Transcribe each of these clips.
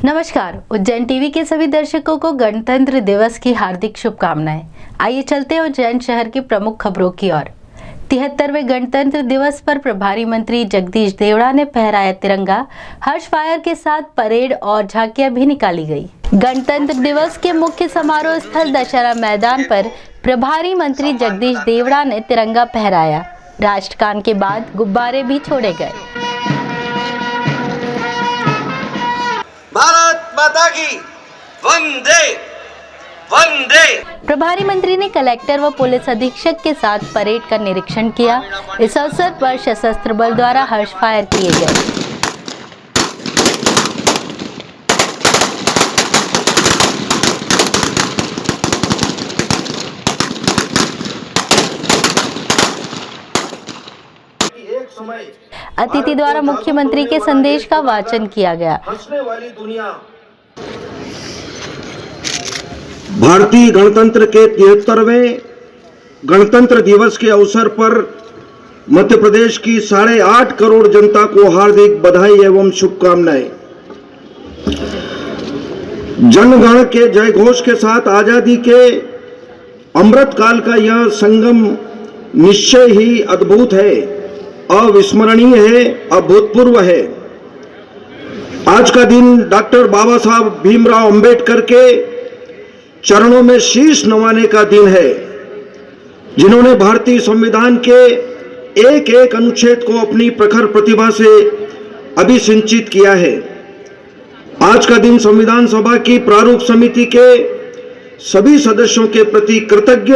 नमस्कार, उज्जैन टीवी के सभी दर्शकों को गणतंत्र दिवस की हार्दिक शुभकामनाएं। आइए चलते हैं उज्जैन शहर की प्रमुख खबरों की ओर। 73वें गणतंत्र दिवस पर प्रभारी मंत्री जगदीश देवड़ा ने फहराया तिरंगा। हर्ष फायर के साथ परेड और झांकियां भी निकाली गई। गणतंत्र दिवस के मुख्य समारोह स्थल दशहरा मैदान पर प्रभारी मंत्री जगदीश देवड़ा ने तिरंगा फहराया। राष्ट्रगान के बाद गुब्बारे भी छोड़े गए। भारत माता की वंदे वंदे। प्रभारी मंत्री ने कलेक्टर व पुलिस अधीक्षक के साथ परेड का निरीक्षण किया। इस अवसर पर सशस्त्र बल द्वारा हर्ष फायर किए गए। अतिथि द्वारा मुख्यमंत्री के संदेश का वाचन किया गया। भारतीय गणतंत्र के 73वें गणतंत्र दिवस के अवसर पर मध्य प्रदेश की 8.5 करोड़ जनता को हार्दिक बधाई एवं शुभकामनाएं। जनगण के जय घोष के साथ आजादी के अमृत काल का यह संगम निश्चय ही अद्भुत है, अविस्मरणीय है, अभूतपूर्व है। आज का दिन डॉक्टर बाबा साहब भीमराव अंबेडकर के चरणों में शीश नवाने का दिन है, जिन्होंने भारतीय संविधान के एक एक अनुच्छेद को अपनी प्रखर प्रतिभा से अभिसिंचित किया है। आज का दिन संविधान सभा की प्रारूप समिति के सभी सदस्यों के प्रति कृतज्ञ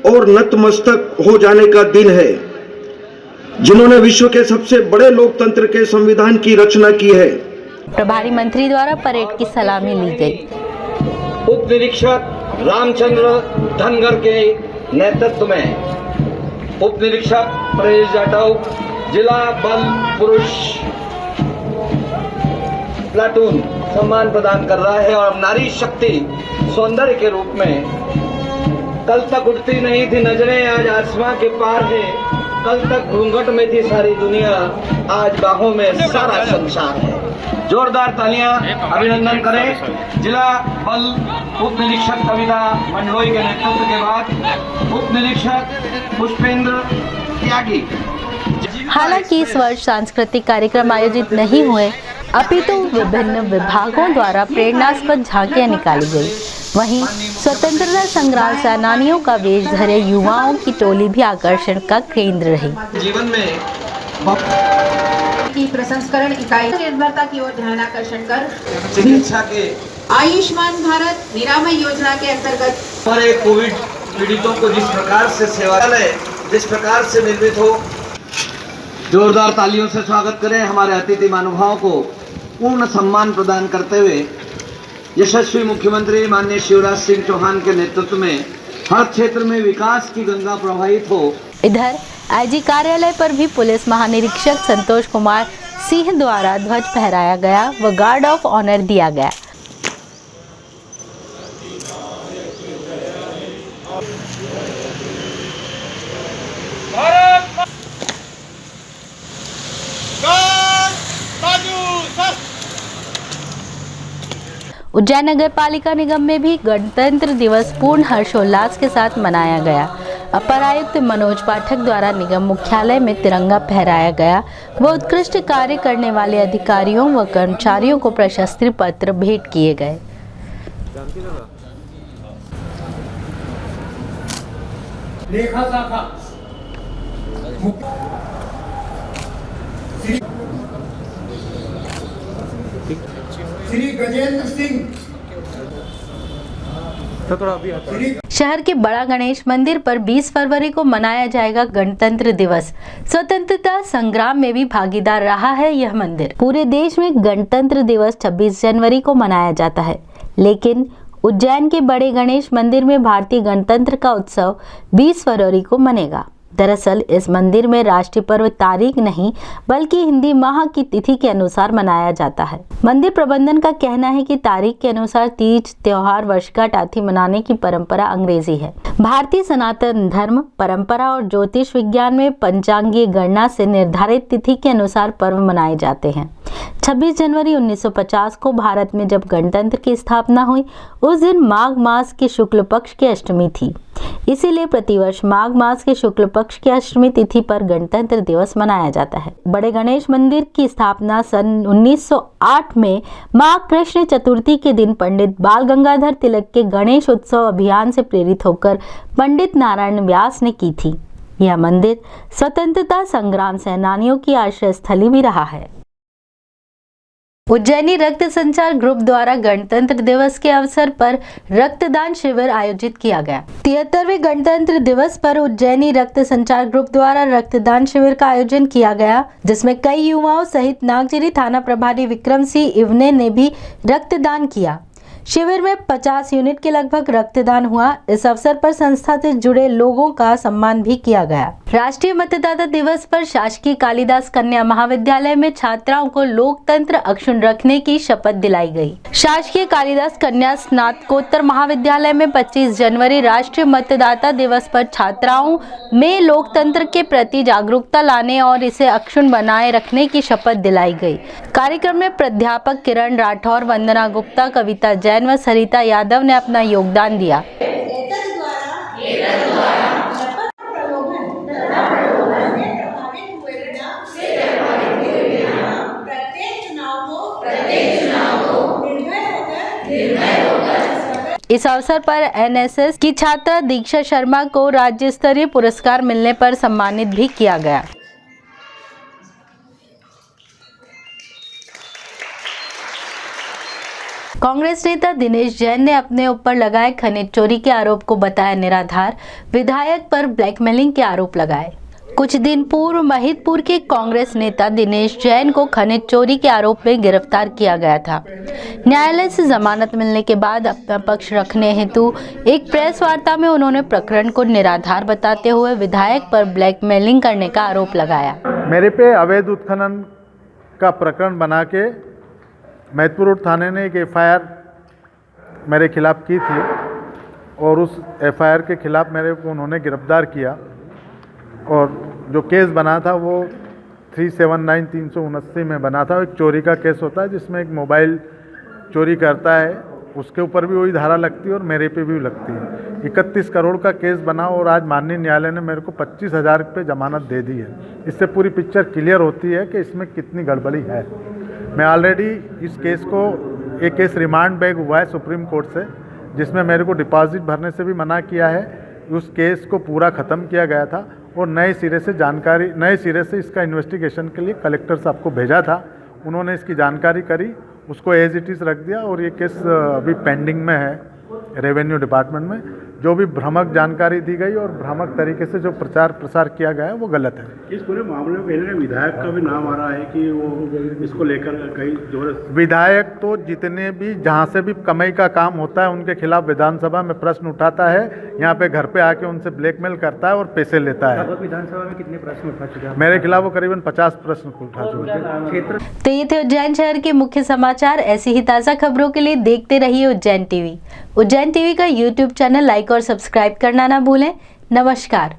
और नतमस्तक हो जाने का दिन है, जिन्होंने विश्व के सबसे बड़े लोकतंत्र के संविधान की रचना की है। प्रभारी मंत्री द्वारा परेड की सलामी ली गई। उप निरीक्षक रामचंद्र धनगर के नेतृत्व में उप निरीक्षक परेश जाटव जिला बल पुरुष प्लाटून सम्मान प्रदान कर रहा है और नारी शक्ति सौंदर्य के रूप में कल तक उठती नहीं थी नजरें, आज आसमां के पार है। कल तक घूंघट में थी सारी दुनिया, आज बाहों में सारा संसार है। जोरदार तालियां अभिनंदन करें। जिला बल उप निरीक्षक कविता मंडलोई के नेतृत्व के बाद उप निरीक्षक पुष्पेंद्र त्यागी। हालांकि इस वर्ष सांस्कृतिक कार्यक्रम आयोजित नहीं हुए, अपितु विभिन्न विभागों द्वारा प्रेरणास्पद झांकियां निकाली गई। वहीं स्वतंत्रता संग्राम सेनानियों का वेश धरे युवाओं की टोली भी आकर्षण का केंद्र रही। जीवन में की प्रसंस्करण इकाई निर्भरता की ओर ध्यान आकर्षण कर चिकित्सा के आयुष्मान भारत निरामय योजना के अंतर्गत हमारे कोविड पीड़ितों को जिस प्रकार से सेवालय जिस प्रकार से निर्मित हो, जोरदार तालियों से स्वागत करें। हमारे अतिथि महानुभावों को पूर्ण सम्मान प्रदान करते हुए यशस्वी मुख्यमंत्री माननीय शिवराज सिंह चौहान के नेतृत्व में हर क्षेत्र में विकास की गंगा प्रवाहित हो। इधर आईजी कार्यालय पर भी पुलिस महानिरीक्षक संतोष कुमार सिंह द्वारा ध्वज फहराया गया व गार्ड ऑफ ऑनर दिया गया। उज्जैन नगर पालिका निगम में भी गणतंत्र दिवस पूर्ण हर्षोल्लास के साथ मनाया गया। अपर आयुक्त मनोज पाठक द्वारा निगम मुख्यालय में तिरंगा फहराया गया व उत्कृष्ट कार्य करने वाले अधिकारियों व कर्मचारियों को प्रशस्ति पत्र भेंट किए गए। लेखा शाखा श्री गजेंद्र सिंह। शहर के बड़ा गणेश मंदिर पर 20 फरवरी को मनाया जाएगा गणतंत्र दिवस। स्वतंत्रता संग्राम में भी भागीदार रहा है यह मंदिर। पूरे देश में गणतंत्र दिवस 26 जनवरी को मनाया जाता है, लेकिन उज्जैन के बड़े गणेश मंदिर में भारतीय गणतंत्र का उत्सव 20 फरवरी को मनेगा। दरअसल इस मंदिर में राष्ट्रीय पर्व तारीख नहीं बल्कि हिंदी माह की तिथि के अनुसार मनाया जाता है। मंदिर प्रबंधन का कहना है कि तारीख के अनुसार तीज, त्योहार, वर्षगांठ आदि मनाने की परंपरा अंग्रेजी है। भारतीय सनातन धर्म, परंपरा और ज्योतिष विज्ञान में पंचांगीय गणना से निर्धारित तिथि के अनुसार पर्व मनाए जाते हैं। 26 जनवरी 1950 को भारत में जब गणतंत्र की स्थापना हुई, उस दिन माघ मास के शुक्ल पक्ष की अष्टमी थी। इसीलिए प्रतिवर्ष माघ मास के शुक्ल पक्ष की अष्टमी तिथि पर गणतंत्र दिवस मनाया जाता है। बड़े गणेश मंदिर की स्थापना सन 1908 में माघ कृष्ण चतुर्थी के दिन पंडित बाल गंगाधर तिलक के गणेश उत्सव अभियान से प्रेरित होकर पंडित नारायण व्यास ने की थी। यह मंदिर स्वतंत्रता संग्राम सेनानियों की आश्रय स्थली भी रहा है। उज्जैनी रक्त संचार ग्रुप द्वारा गणतंत्र दिवस के अवसर पर रक्तदान शिविर आयोजित किया गया। 73वें गणतंत्र दिवस पर उज्जैनी रक्त संचार ग्रुप द्वारा रक्तदान शिविर का आयोजन किया गया, जिसमें कई युवाओं सहित नागजिरी थाना प्रभारी विक्रम सिंह इवने ने भी रक्तदान किया। शिविर में 50 यूनिट के लगभग रक्तदान हुआ। इस अवसर पर संस्था से जुड़े लोगों का सम्मान भी किया गया। राष्ट्रीय मतदाता दिवस पर शासकीय कालिदास कन्या महाविद्यालय में छात्राओं को लोकतंत्र अक्षुण्ण रखने की शपथ दिलाई गई। शासकीय कालिदास कन्या स्नातकोत्तर महाविद्यालय में 25 जनवरी राष्ट्रीय मतदाता दिवस पर छात्राओं में लोकतंत्र के प्रति जागरूकता लाने और इसे अक्षुण्ण बनाए रखने की शपथ दिलाई गई। कार्यक्रम में प्राध्यापक किरण राठौर, वंदना गुप्ता, कविता जैन व सरिता यादव ने अपना योगदान दिया। इस अवसर पर एनएसएस की छात्रा दीक्षा शर्मा को राज्य स्तरीय पुरस्कार मिलने पर सम्मानित भी किया गया। कांग्रेस नेता दिनेश जैन ने अपने ऊपर लगाए खनिज चोरी के आरोप को बताया निराधार। विधायक पर ब्लैकमेलिंग के आरोप लगाए। कुछ दिन पूर्व महिदपुर के कांग्रेस नेता दिनेश जैन को खनिज चोरी के आरोप में गिरफ्तार किया गया था। न्यायालय से जमानत मिलने के बाद अपना पक्ष रखने हेतु एक प्रेस वार्ता में उन्होंने प्रकरण को निराधार बताते हुए विधायक पर ब्लैकमेलिंग करने का आरोप लगाया। मेरे पे अवैध उत्खनन का प्रकरण बना के महिदपुर रोड थाने ने एक एफआईआर मेरे खिलाफ की थी और उस एफआईआर के खिलाफ मेरे को उन्होंने गिरफ्तार किया और जो केस बना था वो 379/379 में बना था। एक चोरी का केस होता है जिसमें एक मोबाइल चोरी करता है, उसके ऊपर भी वही धारा लगती है और मेरे पे भी लगती है। 31 करोड़ का केस बना और आज माननीय न्यायालय ने मेरे को 25,000 पे जमानत दे दी है। इससे पूरी पिक्चर क्लियर होती है कि इसमें कितनी गड़बड़ी है। मैं ऑलरेडी इस केस को एक केस रिमांड बैक हुआ है सुप्रीम कोर्ट से, जिसमें मेरे को डिपॉजिट भरने से भी मना किया है। उस केस को पूरा ख़त्म किया गया था और नए सिरे से इसका इन्वेस्टिगेशन के लिए कलेक्टर साहब को भेजा था। उन्होंने इसकी जानकारी करी, उसको एज इट इज़ रख दिया और ये केस अभी पेंडिंग में है रेवेन्यू डिपार्टमेंट में। जो भी भ्रामक जानकारी दी गई और भ्रामक तरीके से जो प्रचार प्रसार किया गया है वो गलत है। इस पूरे मामले में कहीं विधायक का भी नाम आ रहा है कि वो इसको लेकर कई जोर। विधायक तो जितने भी जहाँ से भी कमाई का काम होता है उनके खिलाफ विधानसभा में प्रश्न उठाता है, यहाँ पे घर पे आके उनसे ब्लैकमेल करता है और पैसे लेता है। विधानसभा में कितने प्रश्न उठा चुके हैं? मेरे खिलाफ वो करीबन 50 प्रश्न उठा चुके हैं। तो ये थे उज्जैन शहर के मुख्य समाचार। ऐसी ही ताज़ा खबरों के लिए देखते रहिए उज्जैन टीवी। उज्जैन टीवी का यूट्यूब चैनल लाइक और सब्सक्राइब करना ना भूलें। नमस्कार।